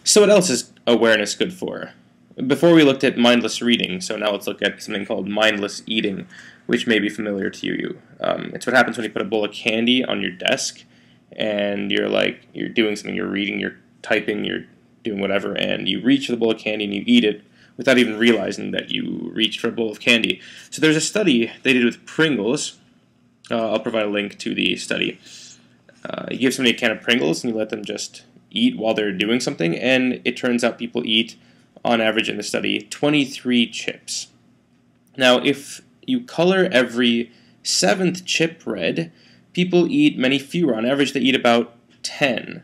So what else is awareness good for? Before we looked at mindless reading, so now let's look at something called mindless eating, which may be familiar to you. It's what happens when you put a bowl of candy on your desk, and you're doing something, you're reading, you're typing, you're doing whatever, and you reach for the bowl of candy and you eat it without even realizing that you reached for a bowl of candy. So there's a study they did with Pringles. I'll provide a link to the study. You give somebody a can of Pringles and you let them just eat while they're doing something, and it turns out people eat, on average in the study, 23 chips. Now, if you color every 7th chip red, people eat many fewer. On average, they eat about 10.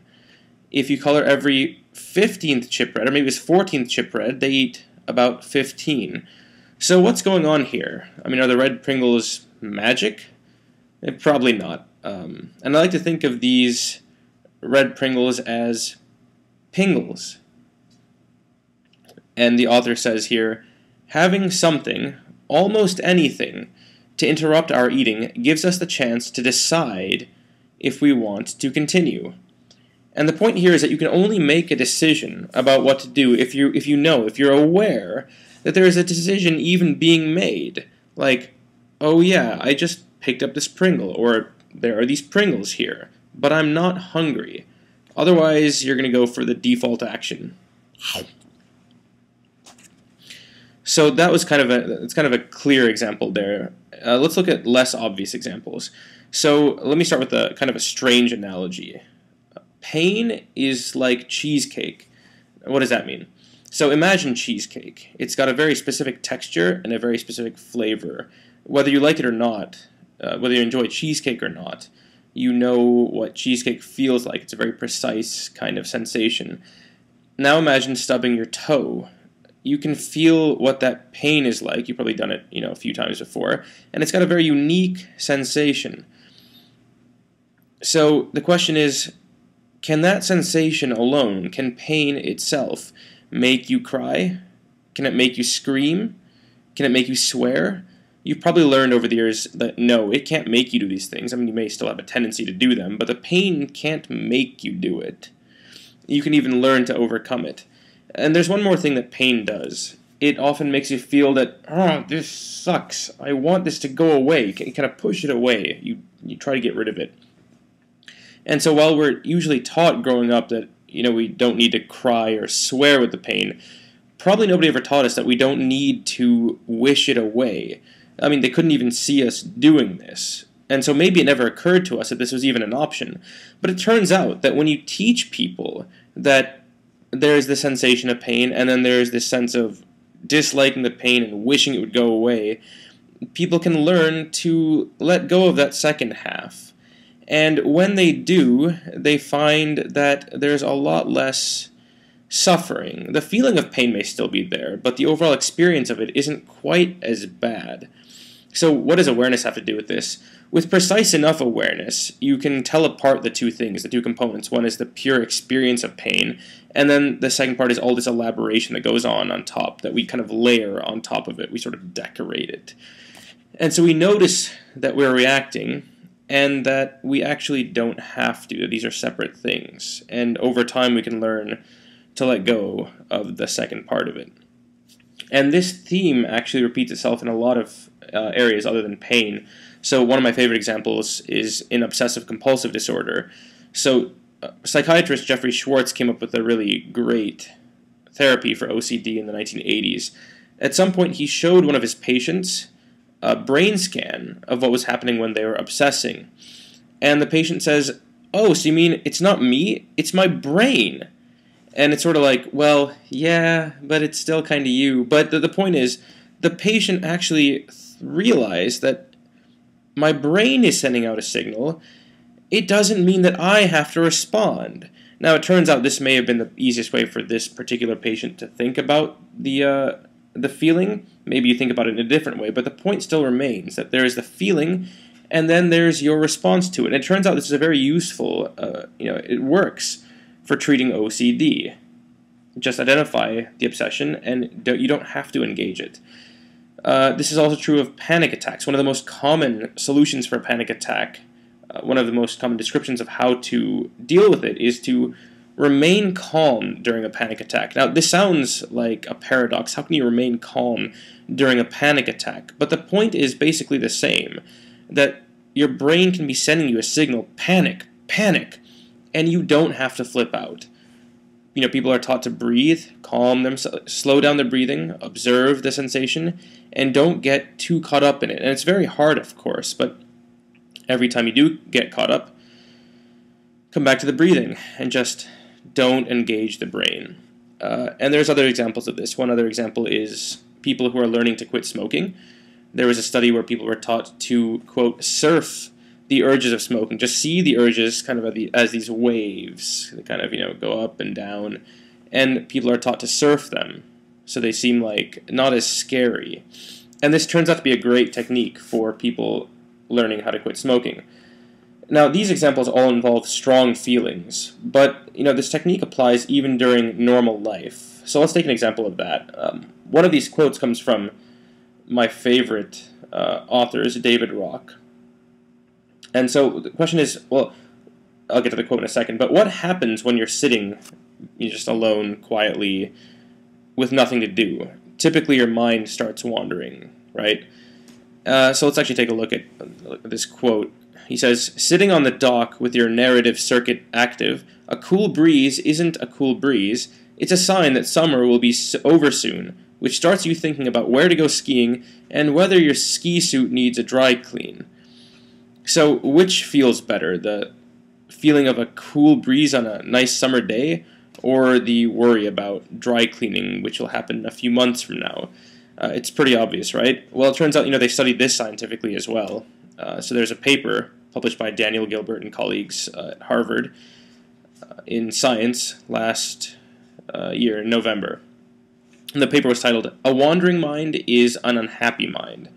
If you color every 15th chip red, or maybe it's 14th chip red, they eat about 15. So what's going on here? I mean, are the red Pringles magic? Probably not. And I like to think of these red Pringles as Pingles. And the author says here, having something, almost anything, to interrupt our eating gives us the chance to decide if we want to continue. And the point here is that you can only make a decision about what to do if you're aware that there is a decision even being made. Like, oh yeah, I just picked up this Pringle, or there are these Pringles here, but I'm not hungry. Otherwise, you're going to go for the default action. So that was kind of a clear example there. Let's look at less obvious examples. So let me start with a kind of a strange analogy. Pain is like cheesecake. What does that mean? So imagine cheesecake. It's got a very specific texture and a very specific flavor. Whether you like it or not, whether you enjoy cheesecake or not, you know what cheesecake feels like. It's a very precise kind of sensation. Now imagine stubbing your toe. You can feel what that pain is like. You've probably done it, a few times before, and it's got a very unique sensation. So the question is, can that sensation alone, can pain itself, make you cry? Can it make you scream? Can it make you swear? You've probably learned over the years that no, it can't make you do these things. I mean, you may still have a tendency to do them, but the pain can't make you do it. You can even learn to overcome it. And there's one more thing that pain does. It often makes you feel that, oh, this sucks. I want this to go away. You kind of push it away. You try to get rid of it. And so while we're usually taught growing up that, we don't need to cry or swear with the pain, probably nobody ever taught us that we don't need to wish it away. I mean, they couldn't even see us doing this. And so maybe it never occurred to us that this was even an option. But it turns out that when you teach people that there's the sensation of pain, and then there's this sense of disliking the pain and wishing it would go away, people can learn to let go of that second half. And when they do, they find that there's a lot less suffering. The feeling of pain may still be there, but the overall experience of it isn't quite as bad. So what does awareness have to do with this? With precise enough awareness, you can tell apart the two things, the two components. One is the pure experience of pain, and then the second part is all this elaboration that goes on top, that we kind of layer on top of it. We sort of decorate it. And so we notice that we're reacting, and that we actually don't have to. These are separate things. And over time we can learn to let go of the second part of it. And this theme actually repeats itself in a lot of areas other than pain. So one of my favorite examples is in obsessive-compulsive disorder. So psychiatrist Jeffrey Schwartz came up with a really great therapy for OCD in the 1980s. At some point he showed one of his patients a brain scan of what was happening when they were obsessing. And the patient says, oh, so you mean it's not me, it's my brain? And it's sort of like, well, yeah, but it's still kind of you. But the point is, the patient actually realized that my brain is sending out a signal. It doesn't mean that I have to respond. Now, it turns out this may have been the easiest way for this particular patient to think about the feeling. Maybe you think about it in a different way, but the point still remains that there is the feeling, and then there's your response to it. And it turns out this is a very useful, it works for treating OCD. Just identify the obsession, and you don't have to engage it. This is also true of panic attacks. One of the most common solutions for a panic attack, one of the most common descriptions of how to deal with it is to remain calm during a panic attack. Now, this sounds like a paradox. How can you remain calm during a panic attack? But the point is basically the same, that your brain can be sending you a signal, panic, panic, and you don't have to flip out. People are taught to breathe, calm themselves, slow down their breathing, observe the sensation, and don't get too caught up in it. And it's very hard, of course, but every time you do get caught up, come back to the breathing and just don't engage the brain. And there's other examples of this. One other example is people who are learning to quit smoking. There was a study where people were taught to, quote, surf the urges of smoking. Just see the urges kind of as these waves. They kind of, go up and down. And people are taught to surf them, so they seem like not as scary. And this turns out to be a great technique for people learning how to quit smoking. Now, these examples all involve strong feelings, but this technique applies even during normal life. So let's take an example of that. One of these quotes comes from my favorite authors, David Rock. And so the question is, well, I'll get to the quote in a second, but what happens when you're sitting just alone, quietly, with nothing to do? Typically your mind starts wandering, right? So let's actually take a look at this quote. He says, "Sitting on the dock with your narrative circuit active, a cool breeze isn't a cool breeze. It's a sign that summer will be over soon, which starts you thinking about where to go skiing and whether your ski suit needs a dry clean." So which feels better, the feeling of a cool breeze on a nice summer day, or the worry about dry cleaning, which will happen a few months from now? It's pretty obvious, right? Well, it turns out they studied this scientifically as well. So there's a paper published by Daniel Gilbert and colleagues at Harvard in Science last year in November. And the paper was titled, "A Wandering Mind is an Unhappy Mind.